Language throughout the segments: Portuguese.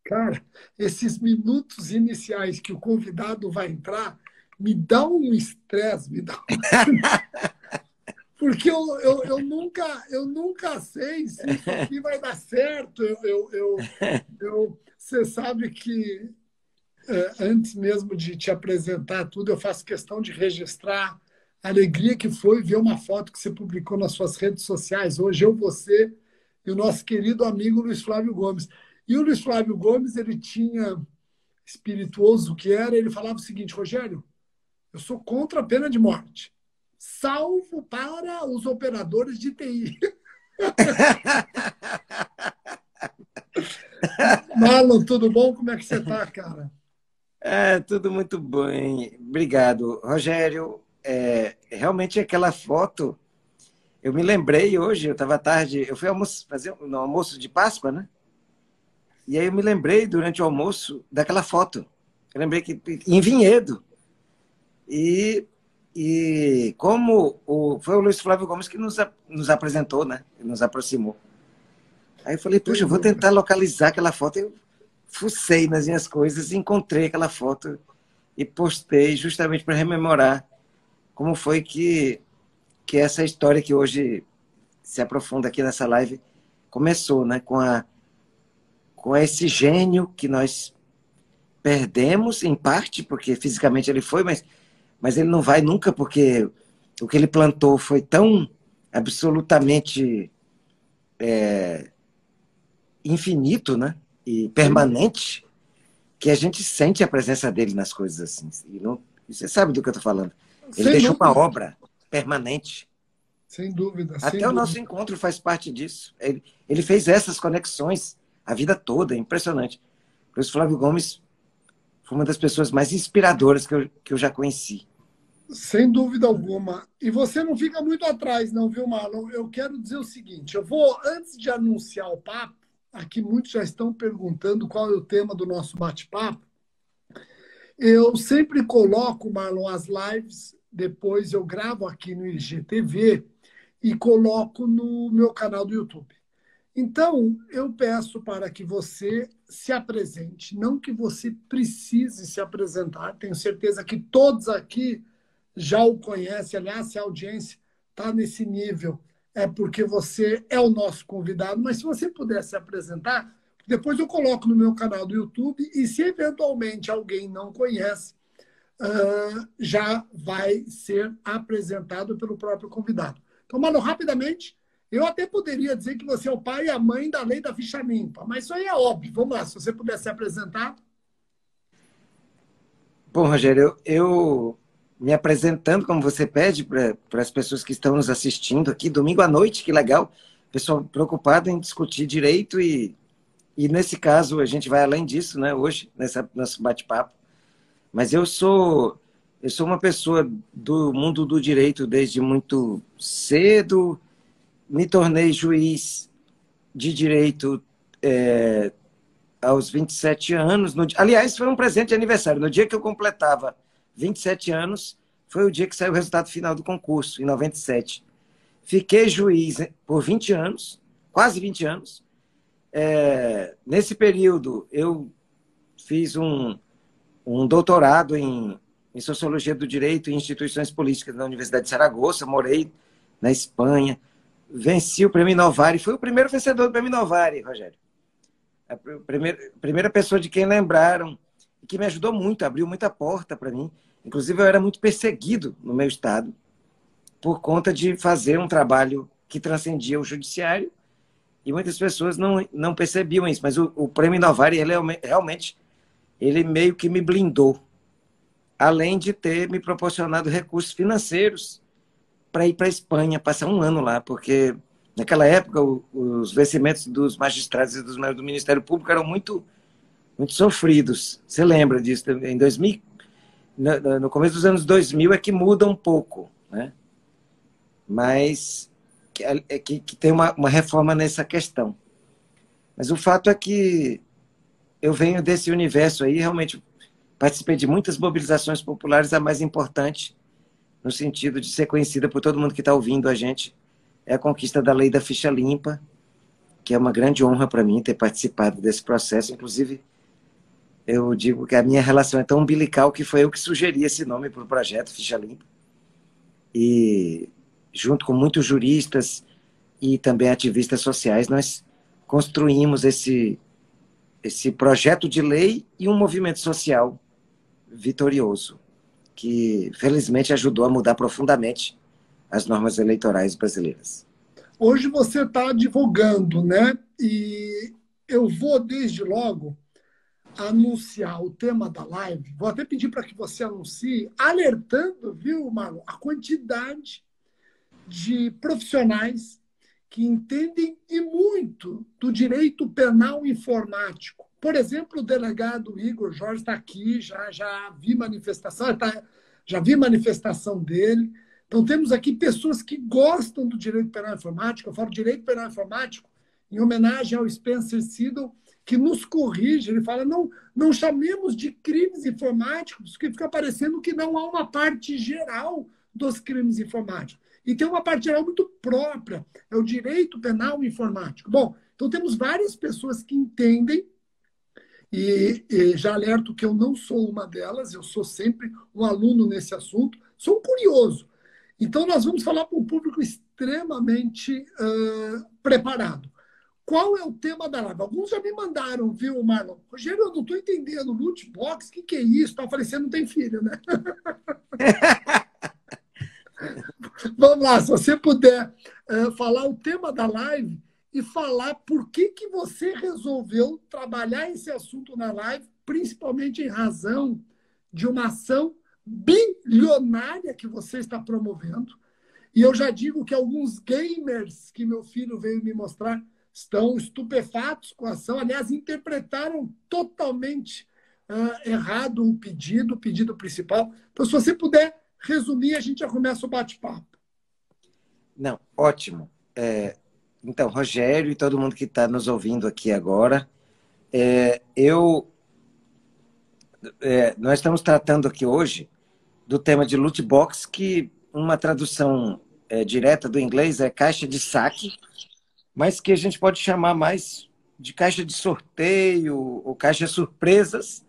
Cara, esses minutos iniciais que o convidado vai entrar me dá um estresse, me dá porque eu nunca sei se isso aqui vai dar certo. Você sabe que antes mesmo de te apresentar tudo, eu faço questão de registrar a alegria que foi ver uma foto que você publicou nas suas redes sociais. Hoje eu, você e o nosso querido amigo Luiz Flávio Gomes. E o Luiz Flávio Gomes, ele tinha, espirituoso que era, ele falava o seguinte: Rogério, eu sou contra a pena de morte, salvo para os operadores de TI. Marlon, tudo bom? Como é que você está, cara? Tudo muito bem. Obrigado, Rogério. Realmente aquela foto, eu me lembrei hoje, eu estava tarde, eu fui fazer um almoço de Páscoa, né? E aí eu me lembrei durante o almoço daquela foto. Eu lembrei que em Vinhedo. E, e como foi o Luiz Flávio Gomes que nos apresentou, né? Nos aproximou. Aí eu falei, puxa, Sem eu vou dúvida. tentar localizar aquela foto. Eu fucei nas minhas coisas, encontrei aquela foto e postei justamente para rememorar como foi que essa história que hoje se aprofunda aqui nessa live começou, né? Com esse gênio que nós perdemos, em parte, porque fisicamente ele foi, mas ele não vai nunca, porque o que ele plantou foi tão absolutamente infinito, né? E Sem dúvida. permanente, que a gente sente a presença dele nas coisas assim. E você sabe do que eu estou falando. Ele Sem deixou uma dúvida. obra permanente. Sem dúvida, sem Até o nosso dúvida. encontro faz parte disso. Ele fez essas conexões a vida toda, é impressionante. Por isso, Flávio Gomes foi uma das pessoas mais inspiradoras que eu já conheci. Sem dúvida alguma. E você não fica muito atrás, não, viu, Marlon? Eu quero dizer o seguinte: eu vou, antes de anunciar o papo, aqui muitos já estão perguntando qual é o tema do nosso bate-papo. Eu sempre coloco, Marlon, as lives, depois eu gravo aqui no IGTV e coloco no meu canal do YouTube. Então, eu peço para que você se apresente, não que você precise se apresentar, tenho certeza que todos aqui já o conhecem. Aliás, se a audiência está nesse nível, é porque você é o nosso convidado, mas se você puder se apresentar, depois eu coloco no meu canal do YouTube e se eventualmente alguém não conhece, já vai ser apresentado pelo próprio convidado. Então, Mano, rapidamente, eu até poderia dizer que você é o pai e a mãe da lei da ficha limpa, mas isso aí é óbvio. Vamos lá, se você puder se apresentar. Bom, Rogério, eu me apresentando como você pede para as pessoas que estão nos assistindo aqui, domingo à noite, que legal. Pessoal preocupado em discutir direito e nesse caso a gente vai além disso, né, hoje, nesse nosso bate-papo. Mas eu sou uma pessoa do mundo do direito desde muito cedo, me tornei juiz de direito aos 27 anos. Aliás, foi um presente de aniversário. No dia que eu completava 27 anos, foi o dia que saiu o resultado final do concurso, em 97. Fiquei juiz por 20 anos, quase 20 anos. Nesse período, eu fiz um doutorado em Sociologia do Direito e Instituições Políticas na Universidade de Saragoça, morei na Espanha, venci o Prêmio Novari, fui o primeiro vencedor do Prêmio Novari, Rogério. A primeira pessoa de quem lembraram, e que me ajudou muito, abriu muita porta para mim. Inclusive, eu era muito perseguido no meu estado por conta de fazer um trabalho que transcendia o judiciário, e muitas pessoas não percebiam isso, mas o Prêmio Novari, ele realmente, ele meio que me blindou, além de ter me proporcionado recursos financeiros para ir para a Espanha, passar um ano lá, porque naquela época os vencimentos dos magistrados e do Ministério Público eram muito, muito sofridos. Você lembra disso? Em 2000, no começo dos anos 2000 é que muda um pouco, né? Mas que tem uma reforma nessa questão. Mas o fato é que eu venho desse universo aí, realmente participei de muitas mobilizações populares, a mais importante, no sentido de ser conhecida por todo mundo que está ouvindo a gente, é a conquista da lei da ficha limpa, que é uma grande honra para mim ter participado desse processo. Inclusive, eu digo que a minha relação é tão umbilical que foi eu que sugeri esse nome para o projeto Ficha Limpa. E, junto com muitos juristas e também ativistas sociais, nós construímos esse projeto de lei e um movimento social vitorioso, que felizmente ajudou a mudar profundamente as normas eleitorais brasileiras. Hoje você está advogando, né? E eu vou, desde logo, anunciar o tema da live. Vou até pedir para que você anuncie, alertando, viu, Marlon, a quantidade de profissionais que entendem e muito do direito penal informático. Por exemplo, o delegado Igor Jorge está aqui, já vi manifestação, já vi manifestação dele. Então, temos aqui pessoas que gostam do direito penal informático. Eu falo direito penal informático em homenagem ao Spencer Siddle, que nos corrige. Ele fala, não chamemos de crimes informáticos, porque fica parecendo que não há uma parte geral dos crimes informáticos. E tem uma parte geral muito própria, é o direito penal informático. Bom, então temos várias pessoas que entendem, e já alerto que eu não sou uma delas, eu sou sempre um aluno nesse assunto, sou um curioso. Então nós vamos falar para um público extremamente preparado. Qual é o tema da live? Alguns já me mandaram, viu, Marlon? Rogério, eu não estou entendendo. Loot box, o que é isso? Eu falei, você não tem filho, né? Vamos lá, se você puder falar o tema da live e falar por que você resolveu trabalhar esse assunto na live, principalmente em razão de uma ação bilionária que você está promovendo. E eu já digo que alguns gamers que meu filho veio me mostrar estão estupefatos com a ação. Aliás, interpretaram totalmente errado o pedido principal. Então, se você puder resumir, a gente já começa o bate-papo. Não, ótimo. Então, Rogério e todo mundo que está nos ouvindo aqui agora, nós estamos tratando aqui hoje do tema de loot box, que uma tradução direta do inglês é caixa de saque, mas que a gente pode chamar mais de caixa de sorteio ou caixa surpresas,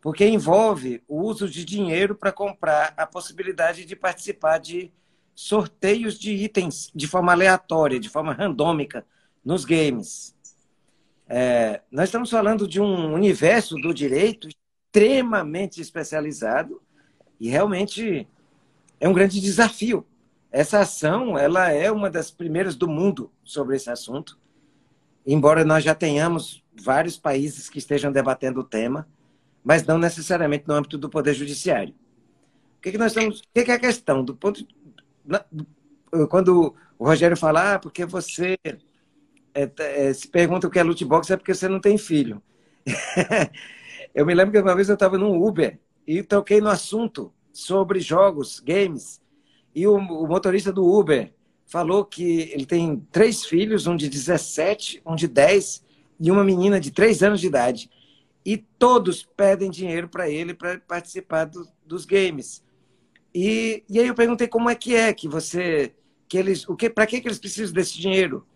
porque envolve o uso de dinheiro para comprar a possibilidade de participar de sorteios de itens de forma aleatória, de forma randômica, nos games. Nós estamos falando de um universo do direito extremamente especializado e realmente é um grande desafio. Essa ação ela é uma das primeiras do mundo sobre esse assunto, embora nós já tenhamos vários países que estejam debatendo o tema, mas não necessariamente no âmbito do Poder Judiciário. O que é a questão? Quando o Rogério fala, porque você se pergunta o que é loot box, é porque você não tem filho. Eu me lembro que uma vez eu estava num Uber e toquei no assunto sobre jogos, games, e o motorista do Uber falou que ele tem 3 filhos, um de 17, um de 10 e uma menina de 3 anos de idade. E todos pedem dinheiro para ele para participar dos games. E aí eu perguntei como é que eles, para que eles precisam desse dinheiro?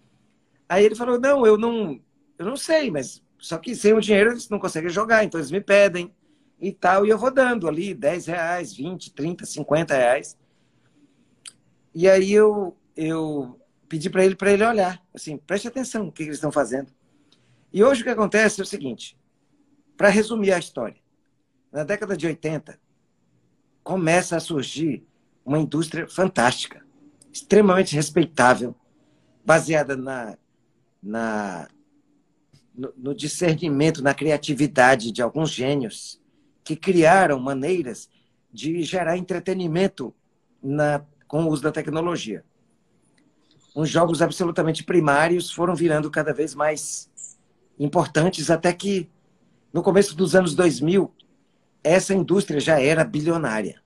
Aí ele falou, não, eu não sei, mas só que sem o dinheiro eles não conseguem jogar, então eles me pedem e tal, e eu vou dando ali R$10, 20, 30, R$50. E aí eu pedi para ele olhar, assim, preste atenção no que eles estão fazendo. E hoje o que acontece é o seguinte, para resumir a história, na década de 80, começa a surgir uma indústria fantástica, extremamente respeitável, baseada no discernimento, na criatividade de alguns gênios que criaram maneiras de gerar entretenimento com o uso da tecnologia. Uns jogos absolutamente primários foram virando cada vez mais importantes, até que, no começo dos anos 2000, essa indústria já era bilionária.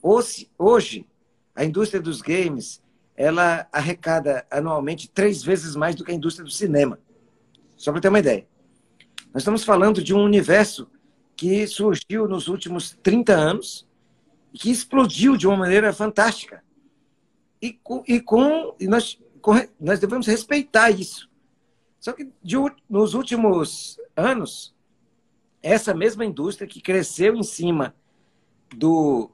Hoje, a indústria dos games ela arrecada anualmente 3 vezes mais do que a indústria do cinema. Só para ter uma ideia. Nós estamos falando de um universo que surgiu nos últimos 30 anos e que explodiu de uma maneira fantástica. E nós devemos respeitar isso. Só que nos últimos anos, essa mesma indústria que cresceu em cima do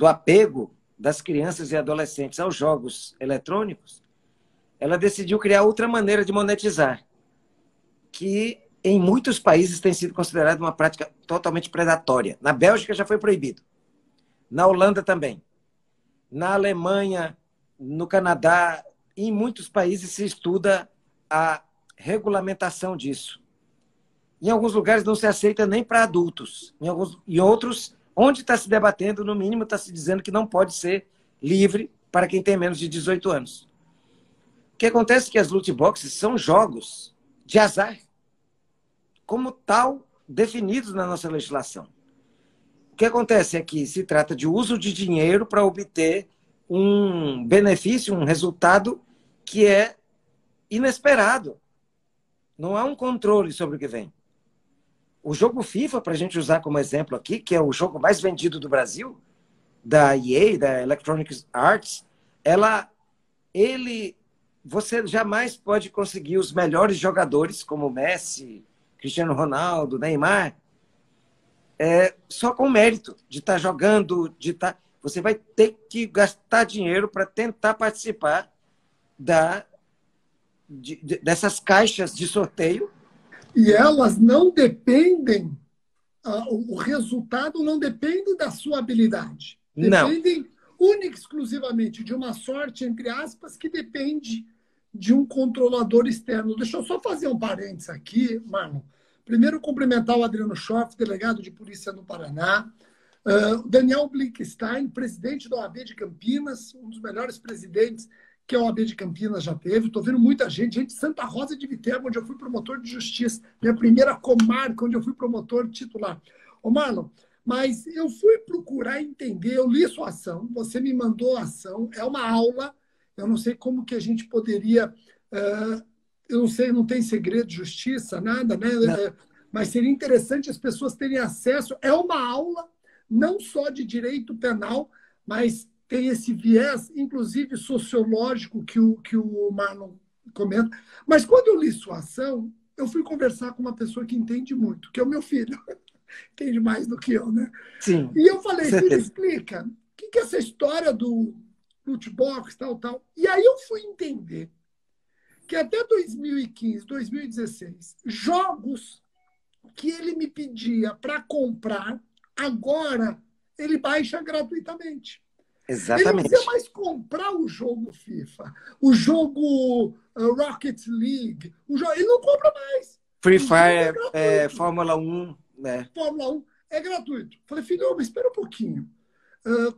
apego das crianças e adolescentes aos jogos eletrônicos, ela decidiu criar outra maneira de monetizar, que em muitos países tem sido considerada uma prática totalmente predatória. Na Bélgica já foi proibido. Na Holanda também. Na Alemanha, no Canadá, e em muitos países se estuda a regulamentação disso. Em alguns lugares não se aceita nem para adultos. Em outros, onde está se debatendo, no mínimo está se dizendo que não pode ser livre para quem tem menos de 18 anos. O que acontece é que as loot boxes são jogos de azar, como tal, definidos na nossa legislação. O que acontece é que se trata de uso de dinheiro para obter um benefício, um resultado que é inesperado. Não há um controle sobre o que vem. O jogo FIFA, para a gente usar como exemplo aqui, que é o jogo mais vendido do Brasil, da EA, da Electronic Arts, você jamais pode conseguir os melhores jogadores, como Messi, Cristiano Ronaldo, Neymar, só com mérito de estar jogando, você vai ter que gastar dinheiro para tentar participar dessas caixas de sorteio. E elas não dependem, o resultado não depende da sua habilidade. Dependem única e exclusivamente de uma sorte, entre aspas, que depende de um controlador externo. Deixa eu só fazer um parênteses aqui, Marlon. Primeiro, cumprimentar o Adriano Schoff, delegado de polícia no Paraná. Daniel Blinkstein, presidente da OAB de Campinas, um dos melhores presidentes que a OAB de Campinas já teve. Estou vendo muita gente de Santa Rosa de Viterbo, onde eu fui promotor de justiça. Minha primeira comarca, onde eu fui promotor titular. Ô, Marlon, mas eu fui procurar entender, eu li sua ação, você me mandou a ação, é uma aula, eu não sei como que a gente poderia... eu não sei, não tem segredo de justiça, nada, né? Mas seria interessante as pessoas terem acesso. É uma aula, não só de direito penal, mas tem esse viés, inclusive sociológico, que o Marlon comenta. Mas quando eu li sua ação, eu fui conversar com uma pessoa que entende muito, que é o meu filho. Entende mais do que eu, né? Sim. E eu falei, filho, explica, o que é essa história do loot box, tal. E aí eu fui entender que até 2015, 2016, jogos que ele me pedia para comprar, agora ele baixa gratuitamente. Exatamente. Ele não precisa mais comprar o jogo FIFA, o jogo Rocket League, ele não compra mais. Free Fire, Fórmula 1. Né? Fórmula 1 é gratuito. Falei, filho, mas espera um pouquinho.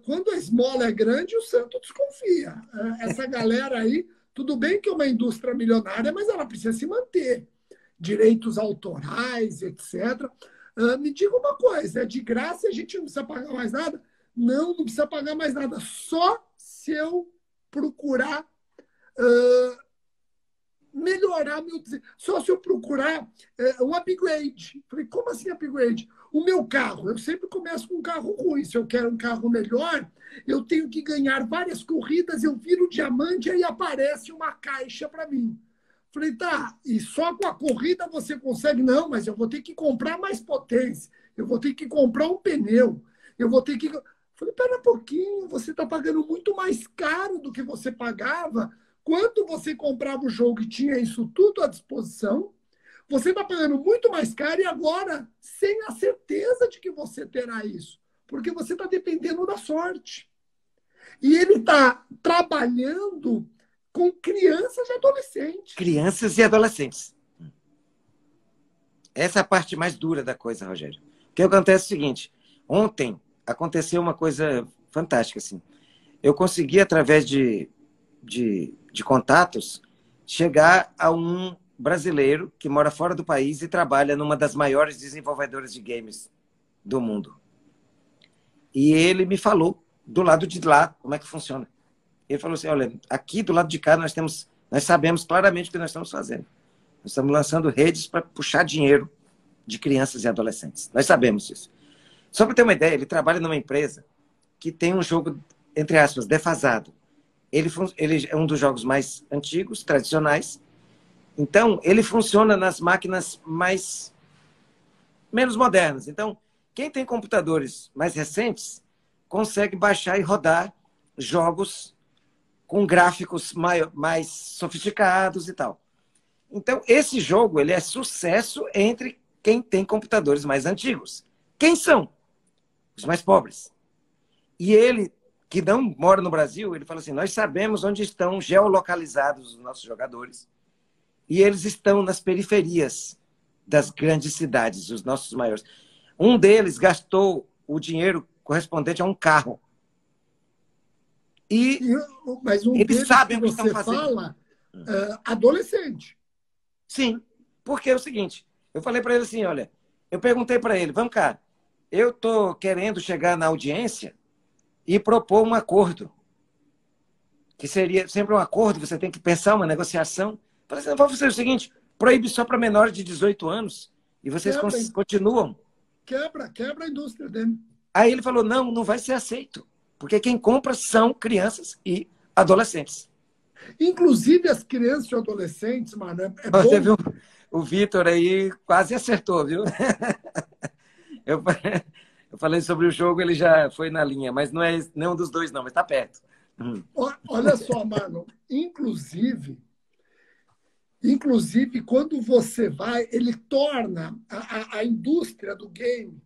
Quando a esmola é grande, o santo desconfia. Essa galera aí, tudo bem que é uma indústria milionária, mas ela precisa se manter. Direitos autorais, etc. Me diga uma coisa, é de graça e a gente não precisa pagar mais nada? Não precisa pagar mais nada. Só se eu procurar melhorar meu desempenho. Só se eu procurar um upgrade. Falei, como assim upgrade? O meu carro, eu sempre começo com um carro ruim. Se eu quero um carro melhor, eu tenho que ganhar várias corridas, eu viro diamante e aí aparece uma caixa para mim. Falei, tá, e só com a corrida você consegue? Não, mas eu vou ter que comprar mais potência, eu vou ter que comprar um pneu, eu vou ter que... Falei, pera um pouquinho, você está pagando muito mais caro do que você pagava quando você comprava o jogo e tinha isso tudo à disposição. Você está pagando muito mais caro e agora sem a certeza de que você terá isso, porque você está dependendo da sorte. E ele está trabalhando com crianças e adolescentes. Crianças e adolescentes. Essa é a parte mais dura da coisa, Rogério. O que acontece é o seguinte, ontem aconteceu uma coisa fantástica. Assim. Eu consegui, através de contatos, chegar a um brasileiro que mora fora do país e trabalha numa das maiores desenvolvedoras de games do mundo. E ele me falou, do lado de lá, como é que funciona. Ele falou assim, olha, aqui do lado de cá nós sabemos claramente o que nós estamos fazendo. Nós estamos lançando redes para puxar dinheiro de crianças e adolescentes. Nós sabemos isso. Só para ter uma ideia, ele trabalha numa empresa que tem um jogo, entre aspas, defasado. Ele é um dos jogos mais antigos, tradicionais. Então, ele funciona nas máquinas mais menos modernas. Então, quem tem computadores mais recentes consegue baixar e rodar jogos com gráficos mais sofisticados e tal. Então, esse jogo ele é sucesso entre quem tem computadores mais antigos. Quem são? Os mais pobres. E ele, que não mora no Brasil, ele fala assim, nós sabemos onde estão geolocalizados os nossos jogadores e eles estão nas periferias das grandes cidades, os nossos maiores. Um deles gastou o dinheiro correspondente a um carro. Mas um eles deles sabem que o que estão você fazendo. fala, adolescente. Sim, porque é o seguinte, eu falei para ele assim, olha, eu perguntei para ele, vamos cá, eu estou querendo chegar na audiência e propor um acordo, que seria sempre um acordo, você tem que pensar uma negociação. Eu falei assim, vamos fazer o seguinte, proíbe só para menores de 18 anos e vocês continuam. Quebra a indústria dele. Aí ele falou, não, não vai ser aceito, porque quem compra são crianças e adolescentes. Inclusive as crianças e adolescentes, mano, Você viu? O Vitor aí quase acertou, viu? Eu falei sobre o jogo, ele já foi na linha, mas não é nenhum dos dois, não, mas está perto. Olha só, Marlon, inclusive, quando você vai, ele torna a indústria do game,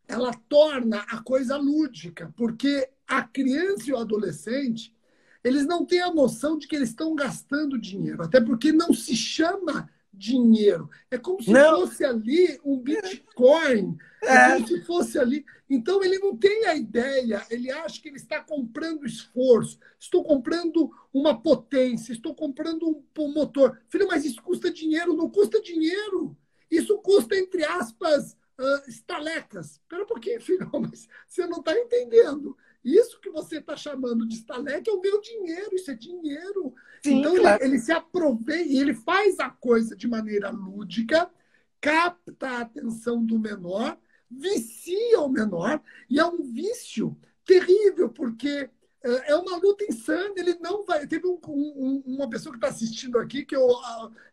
ela torna a coisa lúdica, porque a criança e o adolescente, eles não têm a noção de que eles estão gastando dinheiro, até porque não se chama dinheiro. É como se fosse ali um Bitcoin. É como se fosse ali. Então, ele não tem a ideia, ele acha que ele está comprando esforço, estou comprando uma potência, estou comprando um motor. Filho, mas isso custa dinheiro? Não custa dinheiro. Isso custa, entre aspas, estalecas. Espera um pouquinho, filho, mas você não está entendendo. Isso que você está chamando de estaleca é o meu dinheiro, isso é dinheiro. Sim, então, claro. ele se aproveita e ele faz a coisa de maneira lúdica, capta a atenção do menor, vicia o menor, e é um vício terrível, porque é uma luta insana, ele não vai... Teve uma pessoa que está assistindo aqui,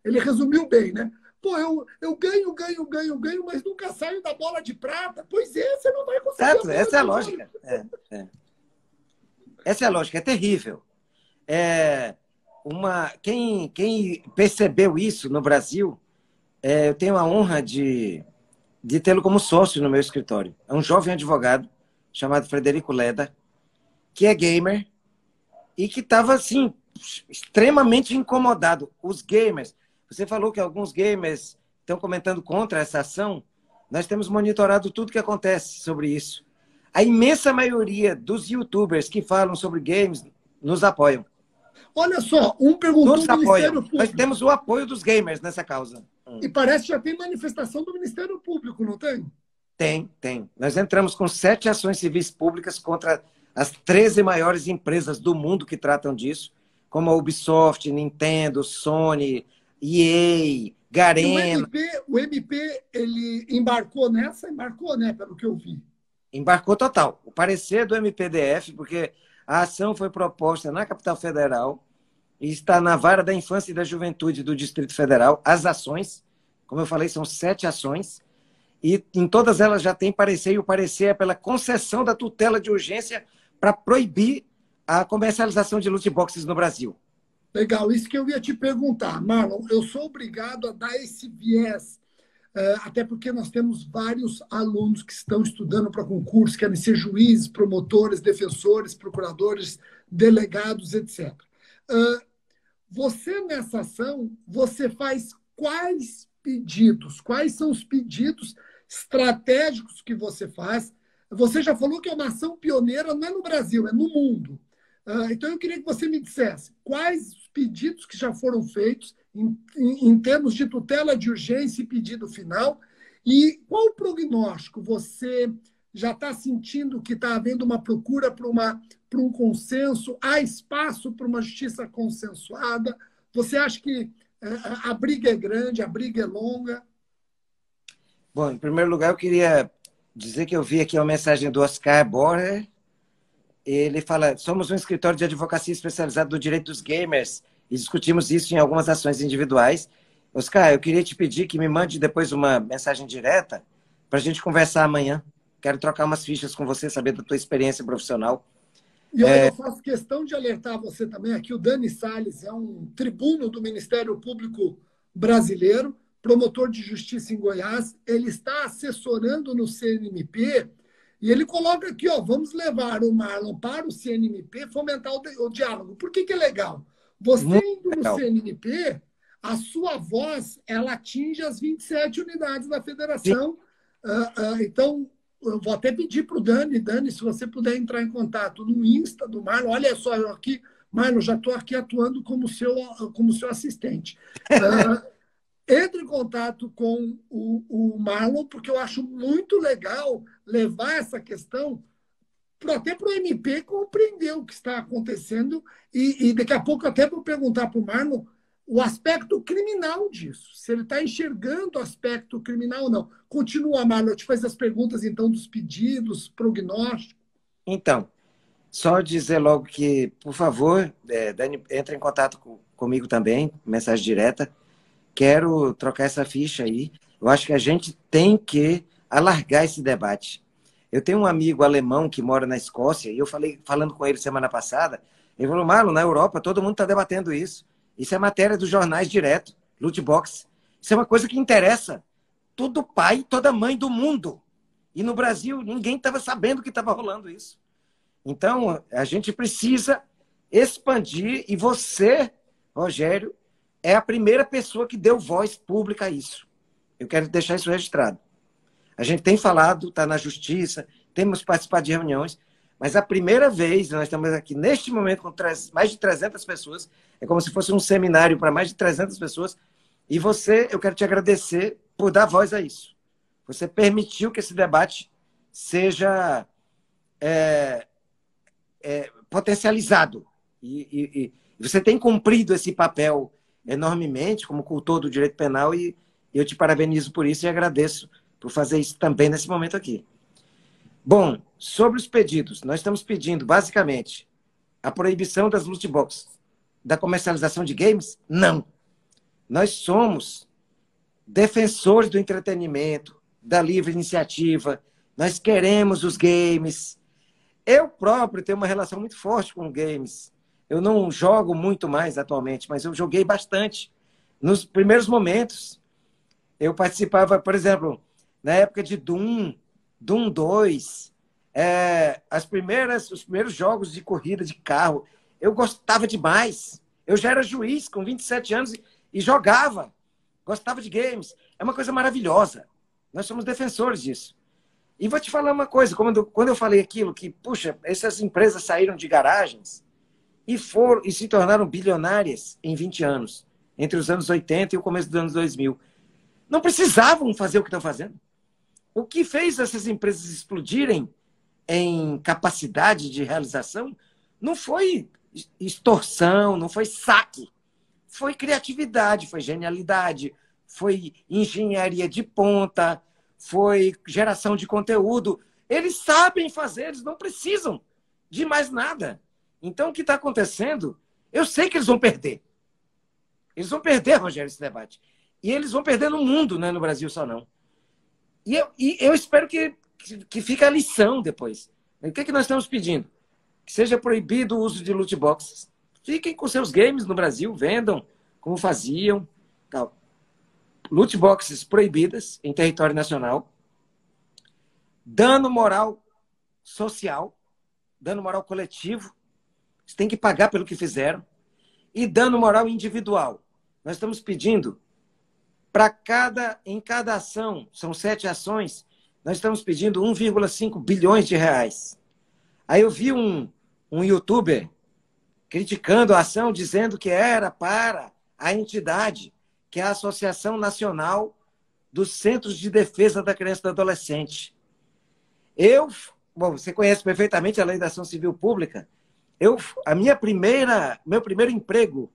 ele resumiu bem, né? Pô, eu ganho, mas nunca saio da bola de prata. Pois é, você não vai conseguir. Certo, essa é a lógica. Essa é a lógica, é terrível. Quem percebeu isso no Brasil, eu tenho a honra de tê-lo como sócio no meu escritório. É um jovem advogado chamado Frederico Leda, que é gamer e que estava assim, extremamente incomodado. Os gamers, você falou que alguns gamers estão comentando contra essa ação. Nós temos monitorado tudo que acontece sobre isso. A imensa maioria dos youtubers que falam sobre games nos apoiam. Olha só, perguntou nos do Ministério Público. Nós temos o apoio dos gamers nessa causa. E parece que já tem manifestação do Ministério Público, não tem? Tem. Nós entramos com 7 ações civis públicas contra as 13 maiores empresas do mundo que tratam disso, como a Ubisoft, Nintendo, Sony, EA, Garena. O MP, ele embarcou nessa? Embarcou, né? Pelo que eu vi. Embarcou total. O parecer do MPDF, porque a ação foi proposta na capital federal e está na Vara da Infância e da Juventude do Distrito Federal. As ações, como eu falei, são 7 ações, e em todas elas já tem parecer, e o parecer é pela concessão da tutela de urgência para proibir a comercialização de loot boxes no Brasil. Legal, isso que eu ia te perguntar. Marlon, eu sou obrigado a dar esse viés, até porque nós temos vários alunos que estão estudando para concurso, querem ser juízes, promotores, defensores, procuradores, delegados, etc. Você, nessa ação, você faz quais pedidos? Quais são os pedidos estratégicos que você faz? Você já falou que é uma ação pioneira, não é no Brasil, é no mundo. Então, eu queria que você me dissesse quais os pedidos que já foram feitos em termos de tutela de urgência e pedido final, e qual o prognóstico? Você já está sentindo que está havendo uma procura para um consenso? Há espaço para uma justiça consensuada? Você acha que a briga é grande, a briga é longa? Bom, em primeiro lugar, eu queria dizer que eu vi aqui uma mensagem do Oscar Borger. Ele fala, somos um escritório de advocacia especializado no direito dos gamers e discutimos isso em algumas ações individuais. Oscar, eu queria te pedir que me mande depois uma mensagem direta para a gente conversar amanhã. Quero trocar umas fichas com você, saber da tua experiência profissional. E eu faço questão de alertar você também aqui, o Dani Salles é um tribuno do Ministério Público Brasileiro, promotor de justiça em Goiás, ele está assessorando no CNMP e ele coloca aqui, ó, vamos levar o Marlon para o CNMP, fomentar o diálogo. Por que é legal? Você Muito indo no legal. CNMP, a sua voz, ela atinge as 27 unidades da Sim. federação. Então, eu vou até pedir para o Dani, se você puder entrar em contato no Insta do Marlon, olha só, eu aqui, Marlon, já estou aqui atuando como seu assistente. Entre em contato com o Marlon, porque eu acho muito legal levar essa questão até para o MP compreender o que está acontecendo e daqui a pouco até vou perguntar para o Marlon o aspecto criminal disso, se ele está enxergando o aspecto criminal ou não. Continua, Marlon, eu te faço as perguntas, então, dos pedidos, prognóstico. Então, só dizer logo que, por favor, Dani, entre em contato comigo também, mensagem direta. Quero trocar essa ficha aí. Eu acho que a gente tem que alargar esse debate. Eu tenho um amigo alemão que mora na Escócia, e eu falando com ele semana passada, ele falou, Marlon, na Europa todo mundo está debatendo isso. Isso é matéria dos jornais direto, loot box. Isso é uma coisa que interessa todo pai, toda mãe do mundo. E no Brasil ninguém estava sabendo que estava rolando isso. Então, a gente precisa expandir, e você, Rogério, é a primeira pessoa que deu voz pública a isso. Eu quero deixar isso registrado. A gente tem falado, está na justiça, temos participado de reuniões, mas a primeira vez, nós estamos aqui neste momento com mais de 300 pessoas, é como se fosse um seminário para mais de 300 pessoas, e você, eu quero te agradecer por dar voz a isso. Você permitiu que esse debate seja potencializado. E você tem cumprido esse papel enormemente como cultor do direito penal e eu te parabenizo por isso e agradeço por fazer isso também nesse momento aqui. Bom, sobre os pedidos, nós estamos pedindo basicamente a proibição das loot boxes, da comercialização de games? Não. Nós somos defensores do entretenimento, da livre iniciativa, nós queremos os games. Eu próprio tenho uma relação muito forte com games. Eu não jogo muito mais atualmente, mas eu joguei bastante. Nos primeiros momentos, eu participava, por exemplo, na época de Doom 2, os primeiros jogos de corrida de carro, eu gostava demais. Eu já era juiz com 27 anos e jogava, gostava de games. É uma coisa maravilhosa. Nós somos defensores disso. E vou te falar uma coisa, quando eu falei aquilo, que, puxa, essas empresas saíram de garagens e se tornaram bilionárias em 20 anos, entre os anos 80 e o começo dos anos 2000. Não precisavam fazer o que estão fazendo. O que fez essas empresas explodirem em capacidade de realização não foi extorsão, não foi saque. Foi criatividade, foi genialidade, foi engenharia de ponta, foi geração de conteúdo. Eles sabem fazer, eles não precisam de mais nada. Então, o que está acontecendo, eu sei que eles vão perder. Eles vão perder, Rogério, esse debate. E eles vão perder no mundo, não é no Brasil só não. E eu espero que fique a lição depois. O que nós estamos pedindo? Que seja proibido o uso de loot boxes. Fiquem com seus games no Brasil, vendam como faziam. Tal. Loot boxes proibidas em território nacional. Dano moral social, dano moral coletivo. Você tem que pagar pelo que fizeram. E dano moral individual. Nós estamos pedindo em cada ação, são 7 ações, nós estamos pedindo 1,5 bilhões de reais. Aí eu vi um youtuber criticando a ação, dizendo que era para a entidade, que é a Associação Nacional dos Centros de Defesa da Criança e do Adolescente. Bom, você conhece perfeitamente a Lei da Ação Civil Pública. Meu primeiro emprego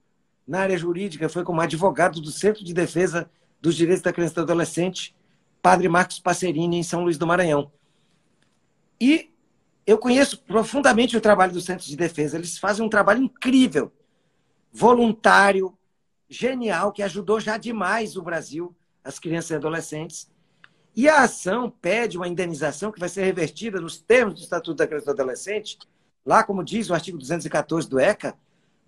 na área jurídica foi como advogado do Centro de Defesa dos Direitos da Criança e do Adolescente, Padre Marcos Passerini, em São Luís do Maranhão. E eu conheço profundamente o trabalho do Centro de Defesa. Eles fazem um trabalho incrível, voluntário, genial, que ajudou já demais o Brasil, as crianças e adolescentes. E a ação pede uma indenização que vai ser revertida nos termos do Estatuto da Criança e do Adolescente, lá como diz o artigo 214 do ECA,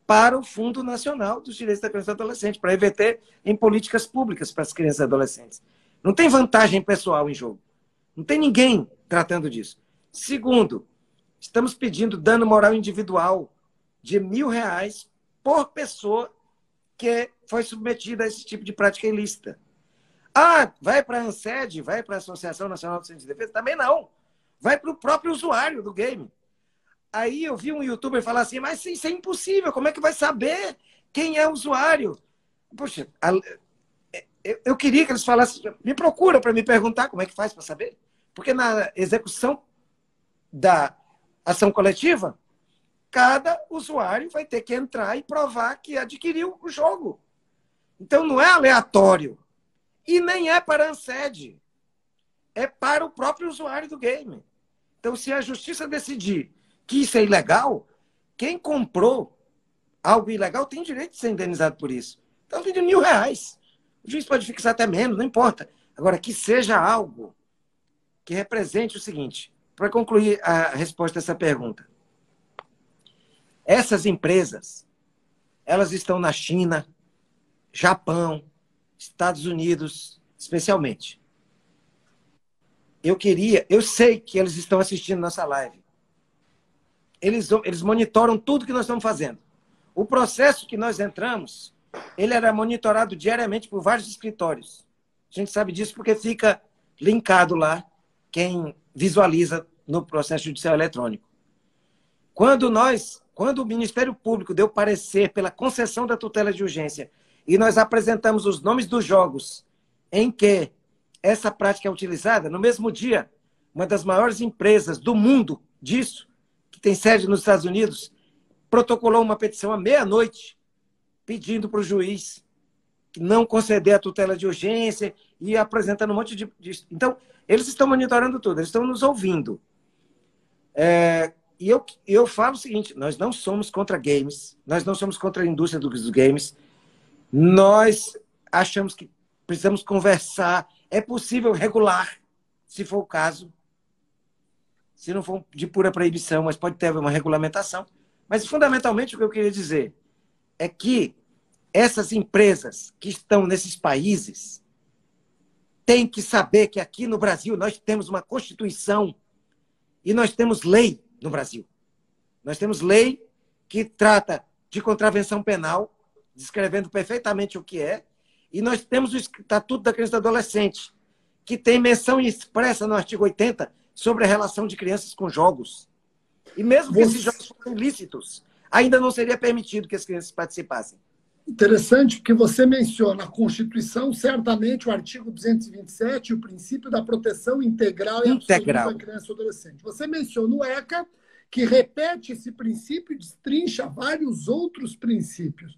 para o Fundo Nacional dos Direitos da Criança e do Adolescente, para reverter em políticas públicas para as crianças e adolescentes. Não tem vantagem pessoal em jogo. Não tem ninguém tratando disso. Segundo, estamos pedindo dano moral individual de R$ 1.000 por pessoa que foi submetida a esse tipo de prática ilícita. Ah, vai para a ANSED, vai para a Associação Nacional de Ciência de Defesa? Também não. Vai para o próprio usuário do game. Aí eu vi um youtuber falar assim, mas isso é impossível, como é que vai saber quem é o usuário? Poxa, eu queria que eles falassem, me procura para me perguntar como é que faz para saber. Porque na execução da ação coletiva, cada usuário vai ter que entrar e provar que adquiriu o jogo. Então não é aleatório. E nem é para a ANSED. É para o próprio usuário do game. Então, se a justiça decidir que isso é ilegal, quem comprou algo ilegal tem direito de ser indenizado por isso. Então, pedindo R$ 1.000. O juiz pode fixar até menos, não importa. Agora, que seja algo que represente o seguinte, para concluir a resposta a essa pergunta. Essas empresas, elas estão na China, Japão, Estados Unidos, especialmente. Eu sei que eles estão assistindo nossa live. Eles monitoram tudo que nós estamos fazendo. O processo que nós entramos, ele era monitorado diariamente por vários escritórios. A gente sabe disso porque fica linkado lá quem visualiza no processo judicial eletrônico. Quando o Ministério Público deu parecer pela concessão da tutela de urgência e nós apresentamos os nomes dos jogos em que essa prática é utilizada, no mesmo dia, uma das maiores empresas do mundo disso, que tem sede nos Estados Unidos, protocolou uma petição à meia-noite pedindo para o juiz não conceder a tutela de urgência e apresentando um monte de... Então, eles estão monitorando tudo, eles estão nos ouvindo. E eu falo o seguinte, nós não somos contra games, nós não somos contra a indústria dos games, nós achamos que precisamos conversar, é possível regular, se for o caso, se não for de pura proibição, mas pode ter uma regulamentação. Mas, fundamentalmente, o que eu queria dizer é que essas empresas que estão nesses países têm que saber que aqui no Brasil nós temos uma Constituição e nós temos lei no Brasil. Nós temos lei que trata de contravenção penal, descrevendo perfeitamente o que é, e nós temos o Estatuto da Criança e do Adolescente, que tem menção expressa no artigo 80 sobre a relação de crianças com jogos. E mesmo que esses jogos fossem ilícitos, ainda não seria permitido que as crianças participassem. Interessante, porque você menciona a Constituição, certamente o artigo 227, o princípio da proteção integral e absoluta da criança e adolescente. Você menciona o ECA, que repete esse princípio e destrincha vários outros princípios.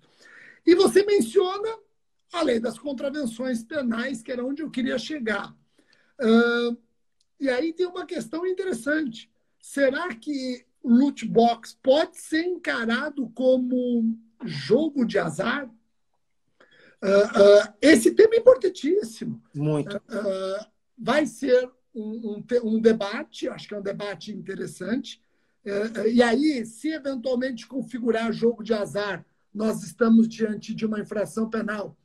E você menciona a lei das contravenções penais, que era onde eu queria chegar. E aí tem uma questão interessante. Será que o loot box pode ser encarado como jogo de azar? Esse tema é importantíssimo. Muito. Vai ser um debate, acho que é um debate interessante. E aí, se eventualmente configurar jogo de azar, nós estamos diante de uma infração penal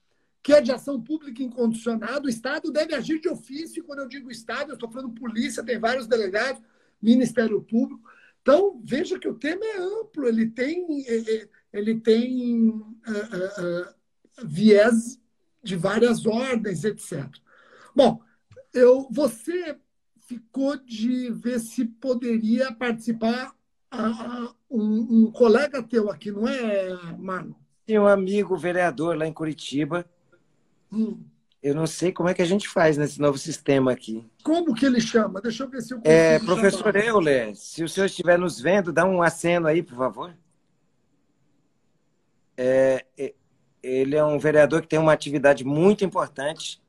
que é de ação pública incondicionada. O Estado deve agir de ofício. Quando eu digo Estado, eu estou falando polícia, tem vários delegados, Ministério Público. Então, veja que o tema é amplo, ele tem viés de várias ordens, etc. Bom, você ficou de ver se poderia participar um colega teu aqui, não é, Marlon? Tem um amigo vereador lá em Curitiba. Eu não sei como é que a gente faz nesse novo sistema aqui. Como que ele chama? Deixa eu ver se eu consigo professor Euler, se o senhor estiver nos vendo, dá um aceno aí, por favor. Ele é um vereador que tem uma atividade muito importante,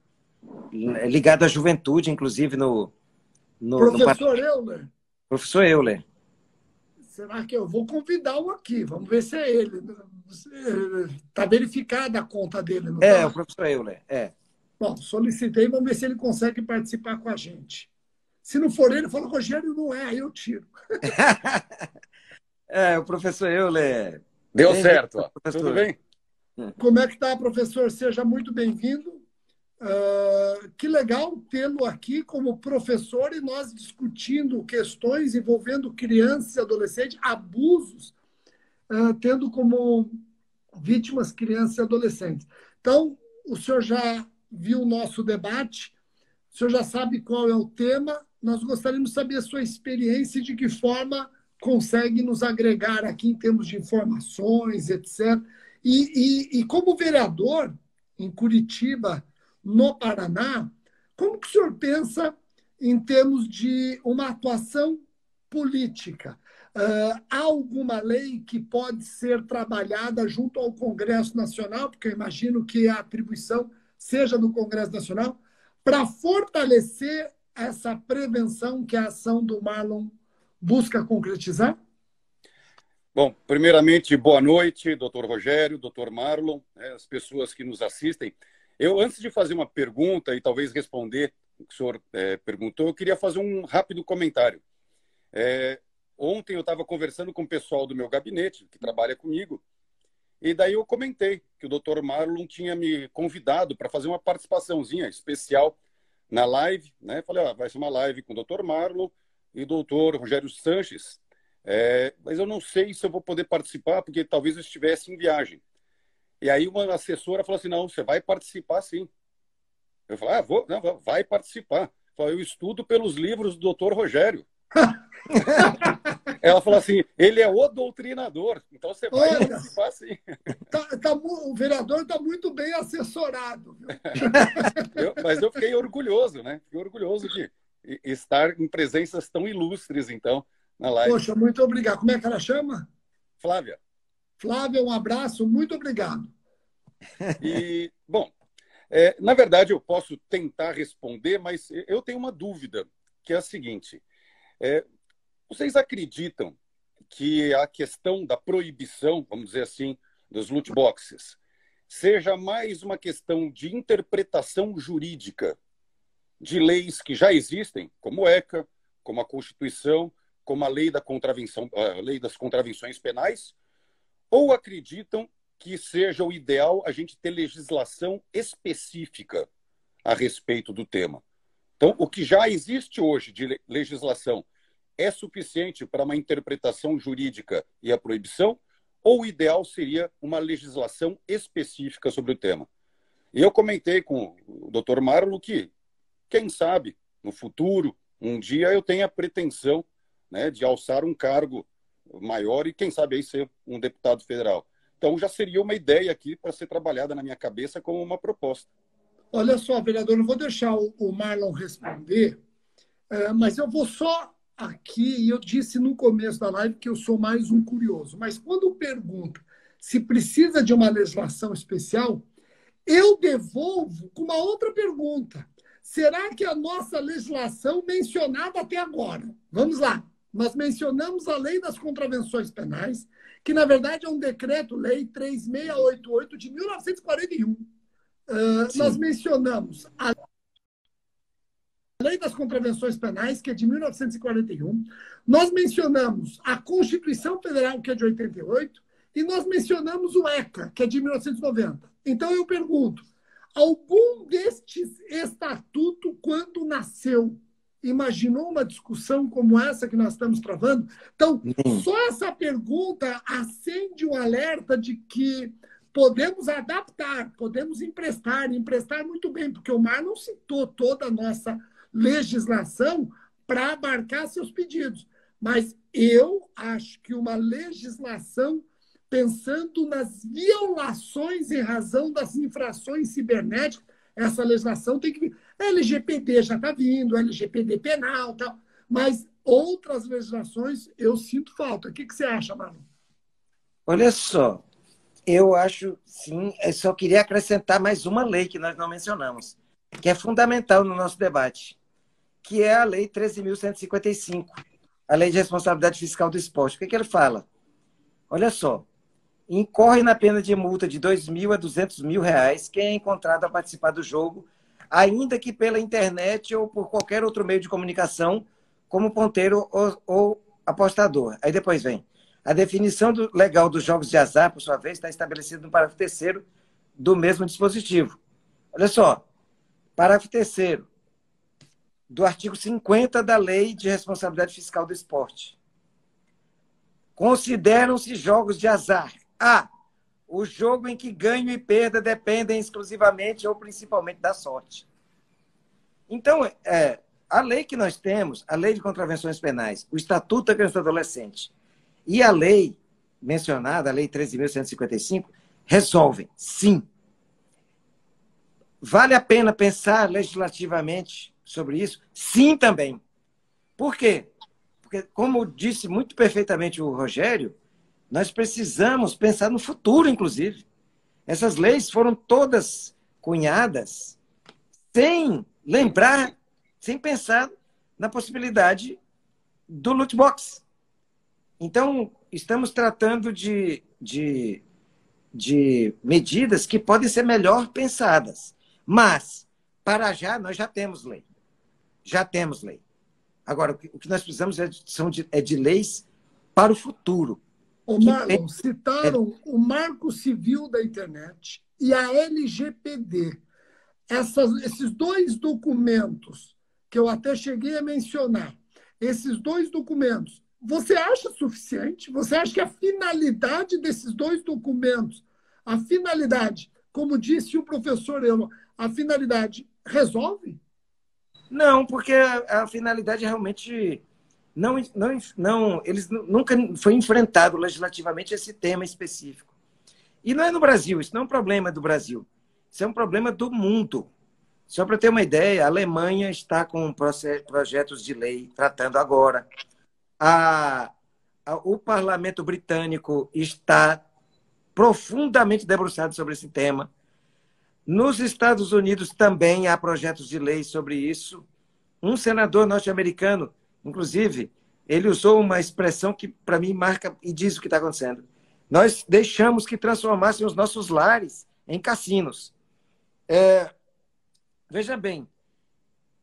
ligado à juventude, inclusive Professor Euler? Professor Euler. Será que eu vou convidá-lo aqui? Vamos ver se é ele. Está verificada a conta dele, não tá? O professor Euler, Bom, solicitei, vamos ver se ele consegue participar com a gente. Se não for ele, fala, Rogério, não é, aí eu tiro. O professor Euler. Deu certo, ó. Tudo bem? Como é que está, professor? Seja muito bem-vindo. Que legal tê-lo aqui como professor e nós discutindo questões envolvendo crianças e adolescentes, abusos, tendo como vítimas crianças e adolescentes. Então, o senhor já viu o nosso debate, o senhor já sabe qual é o tema, nós gostaríamos de saber a sua experiência e de que forma consegue nos agregar aqui em termos de informações, etc. E como vereador em Curitiba, no Paraná, como que o senhor pensa em termos de uma atuação política? Há alguma lei que pode ser trabalhada junto ao Congresso Nacional, porque eu imagino que a atribuição seja do Congresso Nacional, para fortalecer essa prevenção que a ação do Marlon busca concretizar? Bom, primeiramente, boa noite, doutor Rogério, doutor Marlon, as pessoas que nos assistem. Eu, antes de fazer uma pergunta e talvez responder o que o senhor perguntou, eu queria fazer um rápido comentário. Ontem eu estava conversando com o pessoal do meu gabinete, que trabalha comigo, e daí eu comentei que o doutor Marlon tinha me convidado para fazer uma participaçãozinha especial na live, né? Falei, vai ser uma live com o doutor Marlon e o doutor Rogério Sanches, mas eu não sei se eu vou poder participar, porque talvez eu estivesse em viagem. E aí uma assessora falou assim, não, você vai participar sim. Eu falei, vai participar. Eu falei, eu estudo pelos livros do doutor Rogério. Ela falou assim, ele é o doutrinador, então você vai participar sim. O vereador está muito bem assessorado. Mas eu fiquei orgulhoso, né? Fiquei orgulhoso de estar em presenças tão ilustres, então, na live. Poxa, muito obrigado. Como é que ela chama? Flávia. Flávia, um abraço, muito obrigado. E, bom, na verdade eu posso tentar responder, mas eu tenho uma dúvida, que é a seguinte. Vocês acreditam que a questão da proibição, vamos dizer assim, dos loot boxes, seja mais uma questão de interpretação jurídica de leis que já existem, como o ECA, como a Constituição, como a lei a lei das contravenções penais, ou acreditam que seja o ideal a gente ter legislação específica a respeito do tema? Então, o que já existe hoje de legislação é suficiente para uma interpretação jurídica e a proibição? Ou o ideal seria uma legislação específica sobre o tema? E eu comentei com o Dr. Marlon que, quem sabe, no futuro, um dia eu tenha a pretensão, né, de alçar um cargo maior e, quem sabe, aí ser um deputado federal. Então, já seria uma ideia aqui para ser trabalhada na minha cabeça como uma proposta. Olha só, vereador, não vou deixar o Marlon responder, mas eu vou só aqui, e eu disse no começo da live que eu sou mais um curioso, mas quando pergunta se precisa de uma legislação especial, eu devolvo com uma outra pergunta. Será que a nossa legislação mencionada até agora, vamos lá, nós mencionamos a Lei das Contravenções Penais, que na verdade é um decreto-lei 3688 de 1941. Nós mencionamos a Lei das Contravenções Penais, que é de 1941. Nós mencionamos a Constituição Federal, que é de 88. E nós mencionamos o ECA, que é de 1990. Então, eu pergunto, algum destes estatutos, quando nasceu, imaginou uma discussão como essa que nós estamos travando? Então, só essa pergunta acende um alerta de que podemos adaptar, podemos emprestar muito bem, porque o Marlon citou toda a nossa legislação para abarcar seus pedidos. Mas eu acho que uma legislação pensando nas violações em razão das infrações cibernéticas, essa legislação tem que vir. A LGPD já está vindo, a LGPD penal, tal, mas outras legislações eu sinto falta. O que você acha, Marlon? Olha só, eu acho, sim, eu só queria acrescentar mais uma lei que nós não mencionamos, que é fundamental no nosso debate, que é a Lei 13.155, a Lei de Responsabilidade Fiscal do Esporte. O que ele fala? Olha só, incorre na pena de multa de R$ 2.000 a R$ 200.000 quem é encontrado a participar do jogo ainda que pela internet ou por qualquer outro meio de comunicação, como ponteiro ou apostador. Aí depois vem. A definição legal dos jogos de azar, por sua vez, está estabelecida no parágrafo 3º do mesmo dispositivo. Olha só, parágrafo 3º do artigo 50 da Lei de Responsabilidade Fiscal do Esporte. Consideram-se jogos de azar: a. O jogo em que ganho e perda dependem exclusivamente ou principalmente da sorte. Então, a lei que nós temos, a Lei de Contravenções Penais, o Estatuto da Criança e do Adolescente e a lei mencionada, a Lei 13.155, resolvem, sim. Vale a pena pensar legislativamente sobre isso? Sim, também. Por quê? Porque, como disse muito perfeitamente o Rogério, nós precisamos pensar no futuro, inclusive. Essas leis foram todas cunhadas sem lembrar, sem pensar na possibilidade do loot box. Então, estamos tratando de medidas que podem ser melhor pensadas. Mas, para já, nós já temos lei. Já temos lei. Agora, o que nós precisamos é de leis para o futuro. Ô, Marlon, citaram o Marco Civil da Internet e a LGPD. Esses dois documentos que eu até cheguei a mencionar, esses dois documentos, você acha suficiente? Você acha que a finalidade desses dois documentos, a finalidade, como disse o professor Elon, a finalidade resolve? Não, porque a finalidade realmente eles nunca foi enfrentado legislativamente esse tema específico. E não é no Brasil, isso não é um problema do Brasil, isso é um problema do mundo. Só para ter uma ideia, a Alemanha está com projetos de lei tratando agora. O parlamento britânico está profundamente debruçado sobre esse tema. Nos Estados Unidos também há projetos de lei sobre isso. Um senador norte-americano, inclusive, ele usou uma expressão que, para mim, marca e diz o que está acontecendo. Nós deixamos que transformassem os nossos lares em cassinos. Veja bem,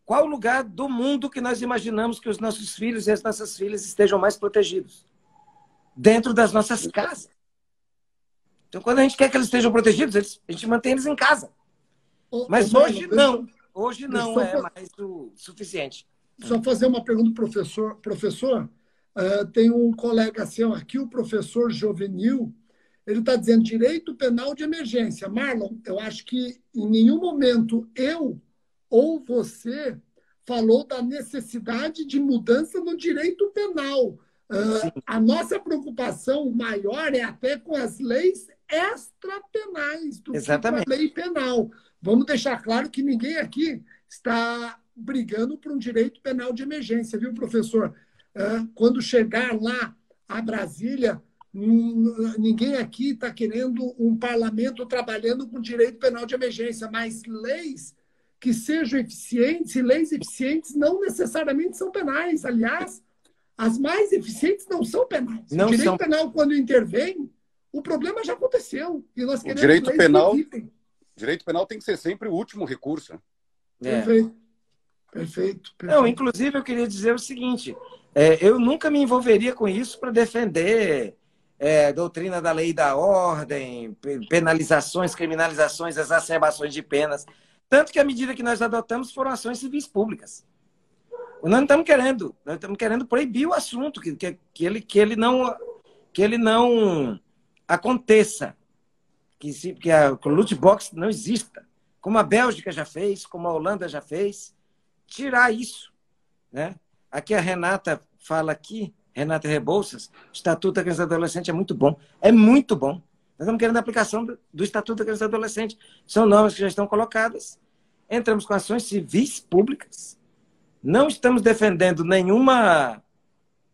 qual lugar do mundo que nós imaginamos que os nossos filhos e as nossas filhas estejam mais protegidos? Dentro das nossas casas. Então, quando a gente quer que eles estejam protegidos, a gente mantém eles em casa. Mas hoje não. Hoje não é mais o suficiente. Só fazer uma pergunta, professor. Professor, tem um colega seu aqui, o professor Jovenil, ele está dizendo direito penal de emergência. Marlon, eu acho que em nenhum momento eu ou você falou da necessidade de mudança no direito penal. A nossa preocupação maior é até com as leis extrapenais do que com a lei penal. Vamos deixar claro que ninguém aqui está brigando por um direito penal de emergência, viu, professor? Quando chegar lá a Brasília, ninguém aqui está querendo um parlamento trabalhando com direito penal de emergência, mas leis que sejam eficientes, e leis eficientes não necessariamente são penais. Aliás, as mais eficientes não são penais. O direito penal, quando intervém, o problema já aconteceu. E nós queremos direito penal tem que ser sempre o último recurso. Perfeito. Não, inclusive, eu queria dizer o seguinte, eu nunca me envolveria com isso para defender doutrina da lei e da ordem, penalizações, criminalizações, exacerbações de penas. Tanto que a medida que nós adotamos foram ações civis públicas. Nós não estamos querendo, nós estamos querendo proibir o assunto, que ele não aconteça, que o loot box não exista, como a Bélgica já fez, como a Holanda já fez, tirar isso, né? Aqui a Renata fala aqui, Renata Rebouças, o Estatuto da Criança e do Adolescente é muito bom. É muito bom. Nós estamos querendo a aplicação do Estatuto da Criança e do Adolescente. São normas que já estão colocadas. Entramos com ações civis públicas. Não estamos defendendo nenhuma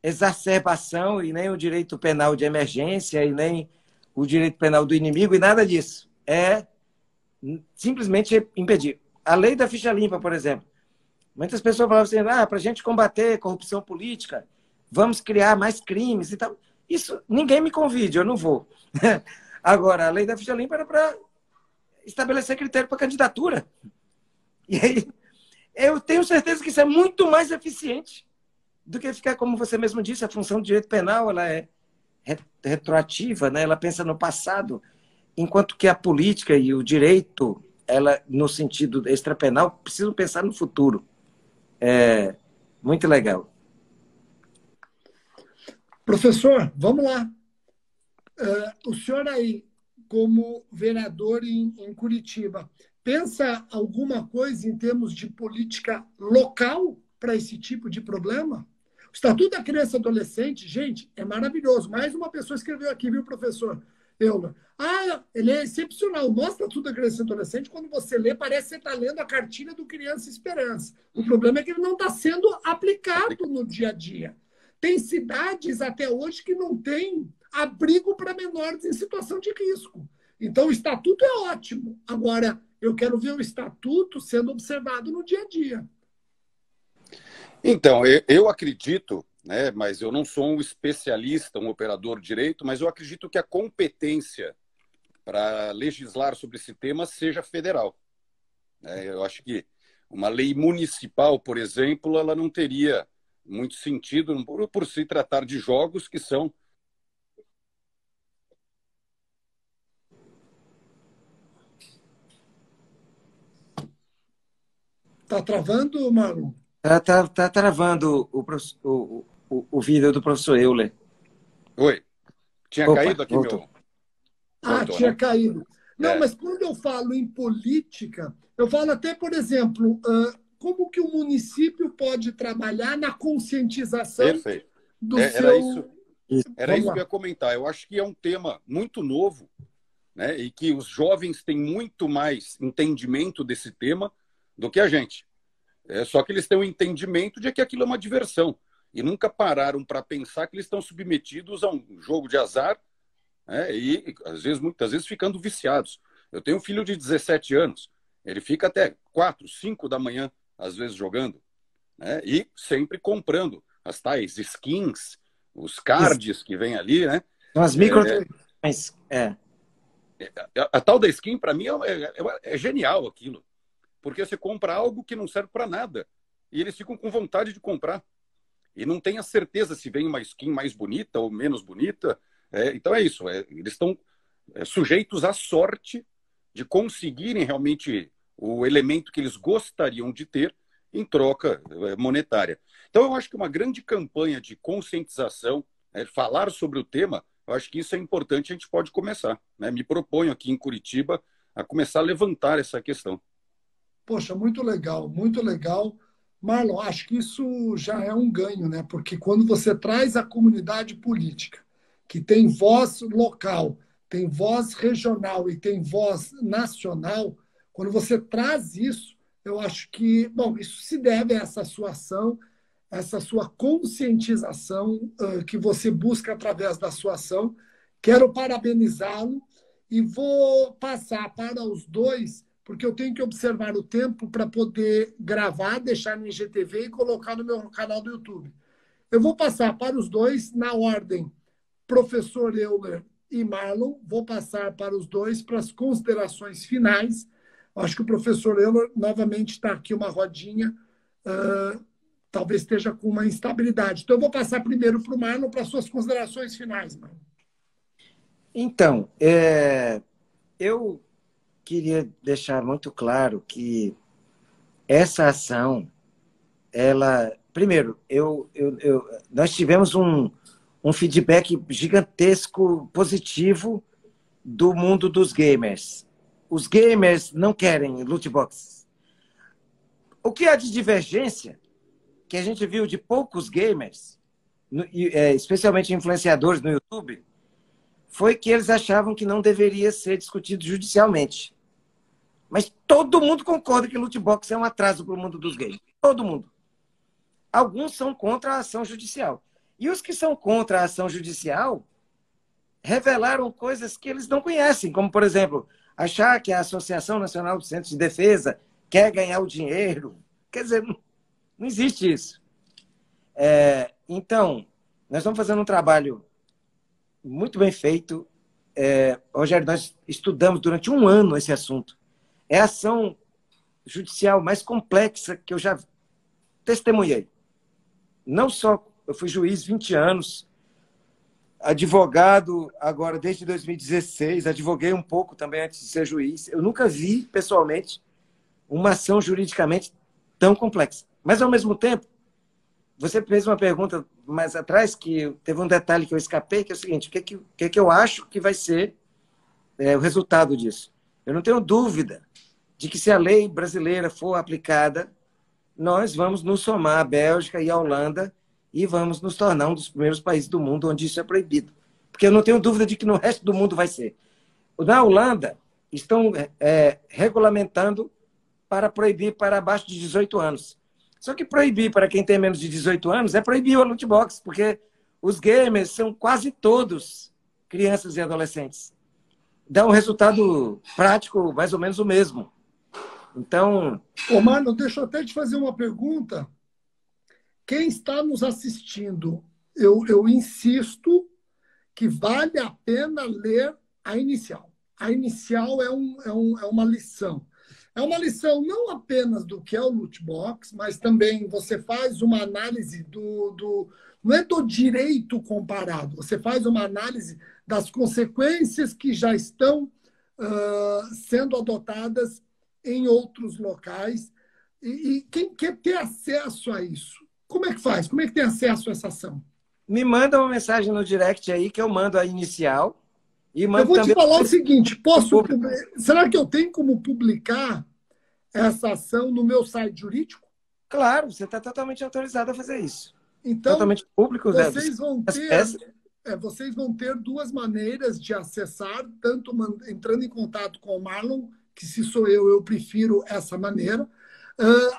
exacerbação e nem o direito penal de emergência e nem o direito penal do inimigo e nada disso. É simplesmente impedir. A lei da ficha limpa, por exemplo. Muitas pessoas falavam assim, para a gente combater corrupção política, vamos criar mais crimes e tal. Isso, ninguém me convide, eu não vou. Agora, a lei da ficha limpa era para estabelecer critério para candidatura. E aí, eu tenho certeza que isso é muito mais eficiente do que ficar, como você mesmo disse, a função do direito penal ela é retroativa, né? Ela pensa no passado, enquanto que a política e o direito, ela, no sentido extrapenal, precisam pensar no futuro. É muito legal. Professor, vamos lá. O senhor aí, como vereador em Curitiba, pensa alguma coisa em termos de política local para esse tipo de problema? O Estatuto da Criança e Adolescente, gente, é maravilhoso. Mais uma pessoa escreveu aqui, viu, professor Euler? Ele é excepcional. O nosso Estatuto da Criança e Adolescente, quando você lê, parece que você está lendo a cartilha do Criança Esperança. O problema é que ele não está sendo aplicado no dia a dia. Tem cidades até hoje que não têm abrigo para menores em situação de risco. Então, o estatuto é ótimo. Agora, eu quero ver o estatuto sendo observado no dia a dia. Então, eu acredito, né, mas eu não sou um especialista, um operador de direito, mas eu acredito que a competência para legislar sobre esse tema seja federal. Eu acho que uma lei municipal, por exemplo, ela não teria muito sentido por se tratar de jogos que são... Está travando, Marlon? Tá travando o vídeo do professor Euler. Oi, tinha Opa, caído aqui voltou. meu... Voltou, tinha caído. Não, mas quando eu falo em política, eu falo até, por exemplo, como que o município pode trabalhar na conscientização Perfeito. do Era seu... isso que eu ia comentar. Eu acho que é um tema muito novo, né, e que os jovens têm muito mais entendimento desse tema do que a gente. Só que eles têm o entendimento de que aquilo é uma diversão e nunca pararam para pensar que eles estão submetidos a um jogo de azar, né, e muitas vezes ficando viciados. Eu tenho um filho de 17 anos, ele fica até 4, 5 da manhã, às vezes jogando, né, e sempre comprando as tais skins, os cards que vem ali, né? As microtransações. A tal da skin, para mim, é genial aquilo. Porque você compra algo que não serve para nada. E eles ficam com vontade de comprar. E não tem a certeza se vem uma skin mais bonita ou menos bonita. Então é isso. Eles estão sujeitos à sorte de conseguirem realmente o elemento que eles gostariam de ter em troca monetária. Então eu acho que uma grande campanha de conscientização, falar sobre o tema, eu acho que isso é importante, a gente pode começar. Né? Me proponho aqui em Curitiba a começar a levantar essa questão. Poxa, muito legal, muito legal. Marlon, acho que isso já é um ganho, né? Porque quando você traz a comunidade política, que tem voz local, tem voz regional e tem voz nacional, quando você traz isso, eu acho que, bom, isso se deve a essa sua ação, essa sua conscientização que você busca através da sua ação. Quero parabenizá-lo e vou passar para os dois, porque eu tenho que observar o tempo para poder gravar, deixar no IGTV e colocar no meu canal do YouTube. Eu vou passar para os dois na ordem, professor Euler e Marlon. Vou passar para os dois para as considerações finais. Acho que o professor Euler novamente está aqui uma rodinha, talvez esteja com uma instabilidade. Então, eu vou passar primeiro para o Marlon para as suas considerações finais, Marlon. Então, eu queria deixar muito claro que essa ação, primeiro, nós tivemos um feedback gigantesco, positivo do mundo dos gamers. Os gamers não querem loot boxes. O que há de divergência, que a gente viu de poucos gamers, especialmente influenciadores no YouTube, foi que eles achavam que não deveria ser discutido judicialmente. Mas todo mundo concorda que loot box é um atraso para o mundo dos games. Todo mundo. Alguns são contra a ação judicial. E os que são contra a ação judicial revelaram coisas que eles não conhecem, como, por exemplo, achar que a Associação Nacional dos Centros de Defesa quer ganhar o dinheiro. Quer dizer, não existe isso. Então, nós estamos fazendo um trabalho muito bem feito. Rogério, nós estudamos durante um ano esse assunto. É ação judicial mais complexa que eu já testemunhei. Não só eu fui juiz 20 anos, advogado agora desde 2016, advoguei um pouco também antes de ser juiz. Eu nunca vi, pessoalmente, uma ação juridicamente tão complexa. Mas, ao mesmo tempo, você fez uma pergunta mais atrás, que teve um detalhe que eu escapei, que é o seguinte: o que eu acho que vai ser o resultado disso? Eu não tenho dúvida de que, se a lei brasileira for aplicada, nós vamos nos somar à Bélgica e à Holanda e vamos nos tornar um dos primeiros países do mundo onde isso é proibido. Porque eu não tenho dúvida de que no resto do mundo vai ser. Na Holanda, estão regulamentando para proibir para abaixo de 18 anos. Só que proibir para quem tem menos de 18 anos é proibir o loot box, porque os gamers são quase todos crianças e adolescentes. Dá um resultado prático mais ou menos o mesmo. Então... Ô, Marlon, deixa eu até te fazer uma pergunta. Quem está nos assistindo, eu insisto que vale a pena ler a inicial. A inicial é uma lição. É uma lição não apenas do que é o loot box, mas também você faz uma análise não é do direito comparado, você faz uma análise das consequências que já estão sendo adotadas em outros locais. E quem quer ter acesso a isso, como é que faz? Como é que tem acesso a essa ação? Me manda uma mensagem no direct aí, que eu mando a inicial. E mando eu vou também... te falar o seguinte, será que eu tenho como publicar essa ação no meu site jurídico? Claro, você está totalmente autorizado a fazer isso. Então, totalmente público. Vocês vão ter duas maneiras de acessar, tanto entrando em contato com o Marlon, que se sou eu prefiro essa maneira.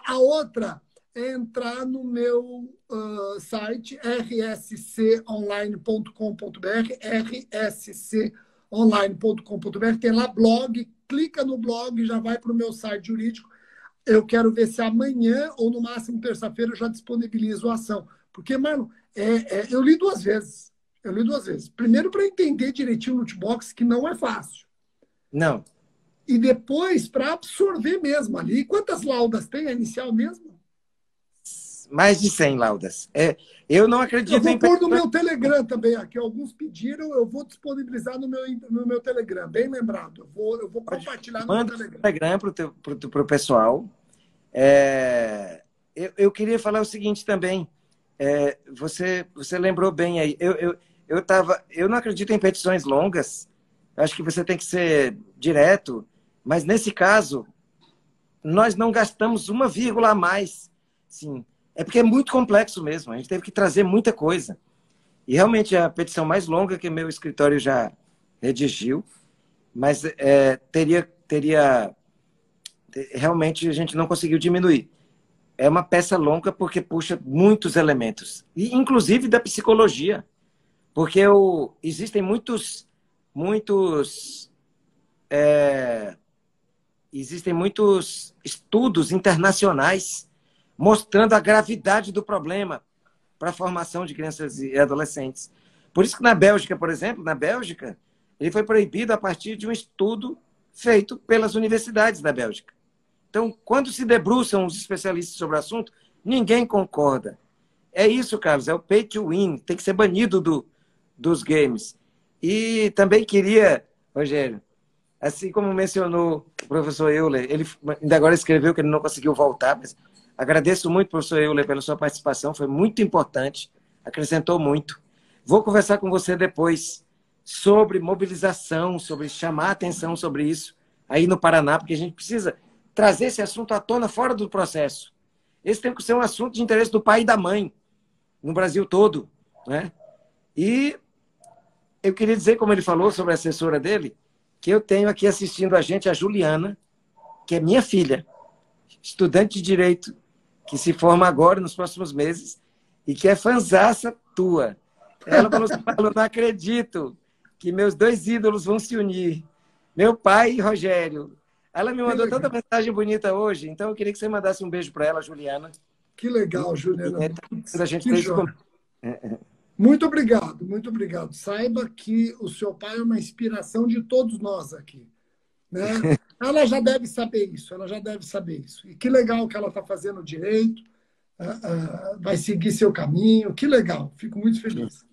A outra é entrar no meu site rsconline.com.br, rsconline.com.br, tem lá blog, clica no blog, já vai para o meu site jurídico. Eu quero ver se amanhã ou no máximo terça-feira eu já disponibilizo a ação. Porque, Marlon, eu li duas vezes. Primeiro, para entender direitinho o loot box, que não é fácil. Não. E depois, para absorver mesmo ali. E quantas laudas tem a inicial mesmo? Mais de 100 laudas. Eu não acredito... Eu vou pôr no meu Telegram também aqui. Alguns pediram, eu vou disponibilizar no meu Telegram. Bem lembrado. Eu vou compartilhar no meu Telegram. Telegram para o pessoal. Eu queria falar o seguinte também. Você lembrou bem aí. Eu não acredito em petições longas. Acho que você tem que ser direto. Mas, nesse caso, nós não gastamos uma vírgula a mais. Sim. É porque é muito complexo mesmo. A gente teve que trazer muita coisa. E, realmente, a petição mais longa que meu escritório já redigiu. Mas realmente, a gente não conseguiu diminuir. É uma peça longa porque puxa muitos elementos. E, inclusive, da psicologia. Porque existem muitos estudos internacionais mostrando a gravidade do problema para a formação de crianças e adolescentes. Por isso que na Bélgica, por exemplo, ele foi proibido a partir de um estudo feito pelas universidades da Bélgica. Então, quando se debruçam os especialistas sobre o assunto, ninguém concorda. É isso, Carlos, é o pay to win, tem que ser banido dos games. E também queria, Rogério, assim como mencionou o professor Euler, ele ainda agora escreveu que ele não conseguiu voltar, mas agradeço muito, professor Euler, pela sua participação, foi muito importante, acrescentou muito. Vou conversar com você depois sobre mobilização, sobre chamar a atenção sobre isso aí no Paraná, porque a gente precisa trazer esse assunto à tona fora do processo. Esse tem que ser um assunto de interesse do pai e da mãe, no Brasil todo, né? E eu queria dizer, como ele falou sobre a assessora dele, que eu tenho aqui assistindo a gente a Juliana, que é minha filha, estudante de Direito, que se forma agora, nos próximos meses, e que é fanzaça tua. Ela falou assim: não acredito que meus dois ídolos vão se unir, meu pai e Rogério. Ela me mandou tanta mensagem bonita hoje, então eu queria que você mandasse um beijo para ela, Juliana. Que legal, Juliana. A gente fez Muito obrigado, muito obrigado. Saiba que o seu pai é uma inspiração de todos nós aqui, né? Ela já deve saber isso, ela já deve saber isso. E que legal que ela está fazendo direito, vai seguir seu caminho, que legal, fico muito feliz.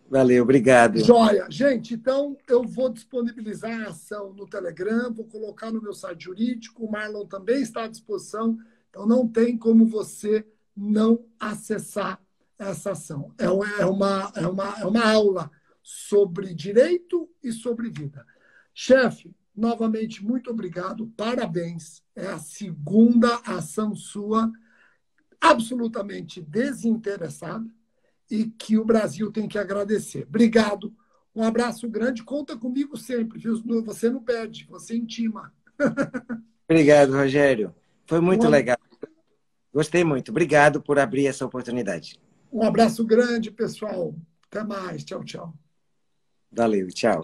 Valeu, obrigado. Joia. Gente, então eu vou disponibilizar a ação no Telegram, vou colocar no meu site jurídico, o Marlon também está à disposição, então não tem como você não acessar essa ação. É uma aula sobre direito e sobre vida. Chefe, novamente, muito obrigado, parabéns. É a segunda ação sua absolutamente desinteressada e que o Brasil tem que agradecer. Obrigado. Um abraço grande. Conta comigo sempre, viu? Você não perde, você intima. Obrigado, Rogério. Foi muito Um, legal. Gostei muito. Obrigado por abrir essa oportunidade. um abraço grande, pessoal. Até mais. Tchau, tchau. Valeu, tchau.